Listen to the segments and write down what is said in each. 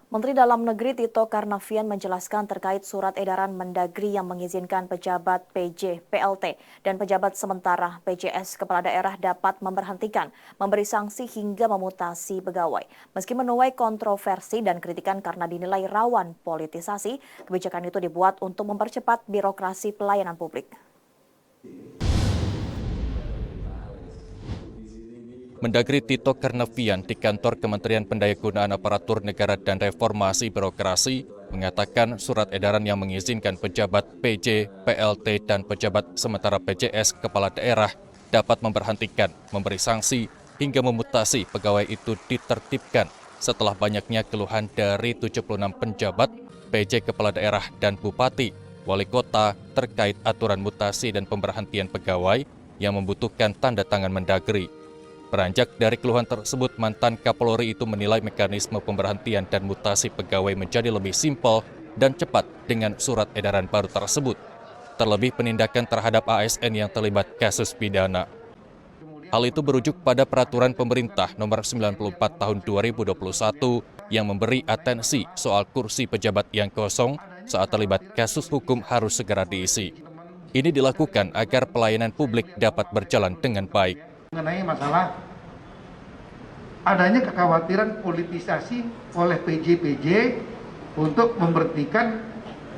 Menteri Dalam Negeri Tito Karnavian menjelaskan terkait surat edaran Mendagri yang mengizinkan pejabat PJ, PLT, dan pejabat sementara PJS kepala daerah dapat memberhentikan, memberi sanksi hingga memutasi pegawai. Meski menuai kontroversi dan kritikan karena dinilai rawan politisasi, kebijakan itu dibuat untuk mempercepat birokrasi pelayanan publik. Mendagri Tito Karnavian di kantor Kementerian Pendayagunaan Aparatur Negara dan Reformasi Birokrasi mengatakan surat edaran yang mengizinkan pejabat PJ, PLT, dan pejabat sementara PJS kepala daerah dapat memberhentikan, memberi sanksi, hingga memutasi pegawai itu ditertibkan setelah banyaknya keluhan dari 76 penjabat, PJ kepala daerah, dan bupati, wali kota terkait aturan mutasi dan pemberhentian pegawai yang membutuhkan tanda tangan Mendagri. Beranjak dari keluhan tersebut, mantan Kapolri itu menilai mekanisme pemberhentian dan mutasi pegawai menjadi lebih simpel dan cepat dengan surat edaran baru tersebut. Terlebih penindakan terhadap ASN yang terlibat kasus pidana. Hal itu berujuk pada peraturan pemerintah nomor 94 tahun 2021 yang memberi atensi soal kursi pejabat yang kosong saat terlibat kasus hukum harus segera diisi. Ini dilakukan agar pelayanan publik dapat berjalan dengan baik. Mengenai masalah adanya kekhawatiran politisasi oleh PJ-PJ untuk memberhentikan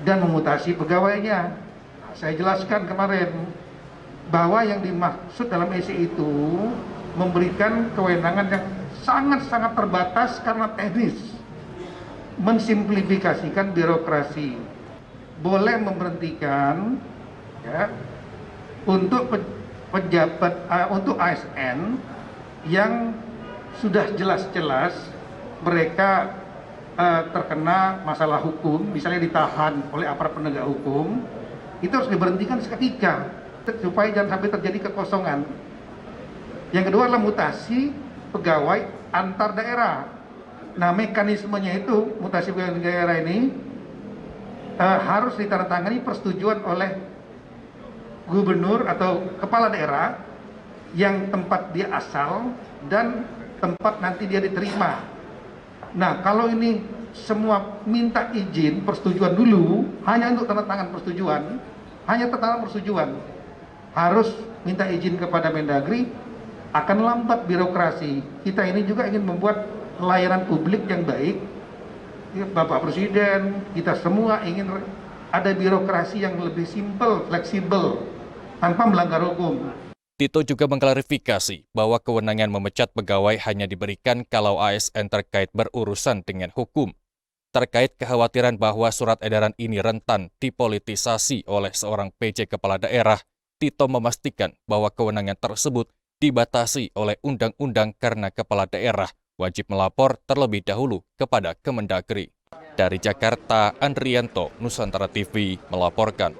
dan memutasi pegawainya. Saya jelaskan kemarin bahwa yang dimaksud dalam EC itu memberikan kewenangan yang sangat-sangat terbatas karena teknis, mensimplifikasikan birokrasi. Boleh memberhentikan ya, untuk pejabat untuk ASN yang sudah jelas-jelas mereka terkena masalah hukum, misalnya ditahan oleh aparat penegak hukum, itu harus diberhentikan seketika supaya jangan sampai terjadi kekosongan. Yang kedua adalah mutasi pegawai antar daerah. Nah, mekanismenya itu mutasi pegawai daerah ini harus ditandatangani persetujuan oleh gubernur atau kepala daerah yang tempat dia asal dan tempat nanti dia diterima. Nah, kalau ini semua minta izin persetujuan dulu, hanya untuk tanda tangan persetujuan, harus minta izin kepada Mendagri, akan lambat birokrasi. Kita ini juga ingin membuat layanan publik yang baik. Bapak Presiden, kita semua ingin ada birokrasi yang lebih simpel, fleksibel, tanpa melanggar hukum. Tito juga mengklarifikasi bahwa kewenangan memecat pegawai hanya diberikan kalau ASN terkait berurusan dengan hukum. Terkait kekhawatiran bahwa surat edaran ini rentan dipolitisasi oleh seorang PJ kepala daerah, Tito memastikan bahwa kewenangan tersebut dibatasi oleh undang-undang karena kepala daerah wajib melapor terlebih dahulu kepada Kemendagri. Dari Jakarta, Andrianto, Nusantara TV melaporkan.